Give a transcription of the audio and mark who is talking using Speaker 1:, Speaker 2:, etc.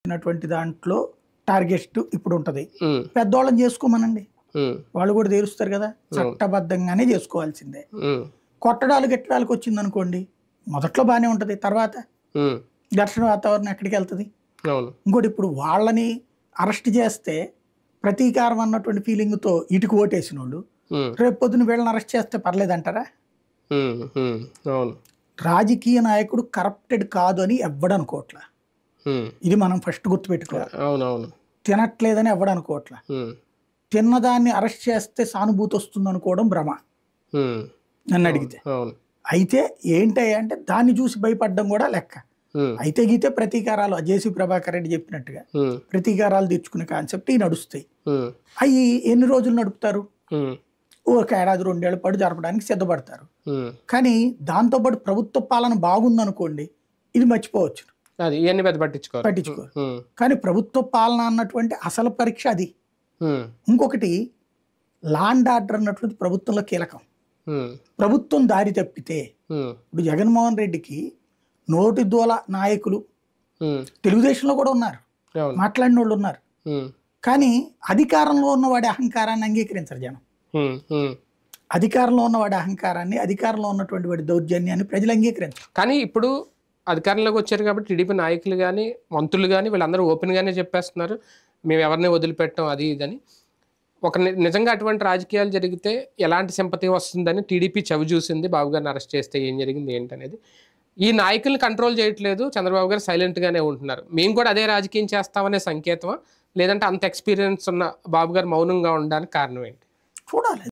Speaker 1: ఉన్నటువంటి దాంట్లో టార్గెట్ ఇప్పుడు ఉంటది. పెద్దోళ్ళని చేసుకోమనండి, వాళ్ళు కూడా తీరుస్తారు కదా. చట్టబద్ధంగానే చేసుకోవాల్సిందే. కొట్టడాలు గిట్టడాలకు వచ్చింది అనుకోండి, మొదట్లో బాగానే ఉంటది, తర్వాత ఘర్షణ వాతావరణం ఎక్కడికి వెళ్తుంది. ఇంకోటి ఇప్పుడు వాళ్ళని అరెస్ట్ చేస్తే ప్రతీకారం అన్నటువంటి ఫీలింగ్తో ఇటుకు ఓటేసిన వాళ్ళు రేపు పొద్దున వీళ్ళని అరెస్ట్ చేస్తే పర్లేదంటారా? రాజకీయ నాయకుడు కరప్టెడ్ కాదు అని ఎవ్వడనుకోవట్లా. ఇది మనం ఫస్ట్ గుర్తుపెట్టుకోవాలి. తినట్లేదని ఎవ్వడనుకోవట్లా. తిన్నదాన్ని అరెస్ట్ చేస్తే సానుభూతి వస్తుంది అనుకోవడం భ్రమ నన్ను అడిగితే. అయితే ఏంటంటే దాన్ని చూసి భయపడడం కూడా లెక్క. అయితే గీతే ప్రతీకారాలు జేసీ ప్రభాకర్ రెడ్డి చెప్పినట్టుగా ప్రతీకారాలు తెచ్చుకునే కాన్సెప్ట్ ఈ నడుస్తాయి. అవి ఎన్ని రోజులు నడుపుతారు? ఒక ఏడాది 2 ఏళ్ల పాటు జరపడానికి సిద్ధపడతారు. కానీ దాంతోపాటు ప్రభుత్వ పాలన బాగుందనుకోండి, ఇది మర్చిపోవచ్చు, పట్టించుకోరు. కానీ ప్రభుత్వ పాలన అన్నటువంటి అసలు పరీక్ష అది. ఇంకొకటి లా అండ్ ఆర్డర్ అన్నటువంటి ప్రభుత్వంలో కీలకం. ప్రభుత్వం దారి తప్పితే ఇప్పుడు జగన్మోహన్ రెడ్డికి నోటి దూల నాయకులు తెలుగుదేశంలో కూడా ఉన్నారు, మాట్లాడిన వాళ్ళు ఉన్నారు. కానీ అధికారంలో ఉన్నవాడి అహంకారాన్ని అంగీకరించరు జనం. అధికారంలో ఉన్నవాడి అహంకారాన్ని, అధికారంలో ఉన్నటువంటి వాడి దౌర్జన్యాన్ని ప్రజలు అంగీకరించరు.
Speaker 2: కానీ ఇప్పుడు అధికారంలోకి వచ్చారు కాబట్టి టీడీపీ నాయకులు కానీ మంత్రులు కానీ వీళ్ళందరూ ఓపెన్గానే చెప్పేస్తున్నారు, మేము ఎవరిని వదిలిపెట్టాం అది ఇదని. ఒక నిజంగా అటువంటి రాజకీయాలు జరిగితే ఎలాంటి సింపతి వస్తుందని టీడీపీ చవి చూసింది. బాబు గారిని అరెస్ట్ చేస్తే ఏం జరిగింది ఏంటనేది. ఈ నాయకుల్ని కంట్రోల్ చేయట్లేదు, చంద్రబాబు గారు సైలెంట్గానే ఉంటున్నారు. మేము కూడా అదే రాజకీయం చేస్తామనే సంకేతమా, లేదంటే అంత ఎక్స్పీరియన్స్ ఉన్న బాబు గారు మౌనంగా ఉండడానికి కారణం ఏంటి?
Speaker 1: చూడాలి.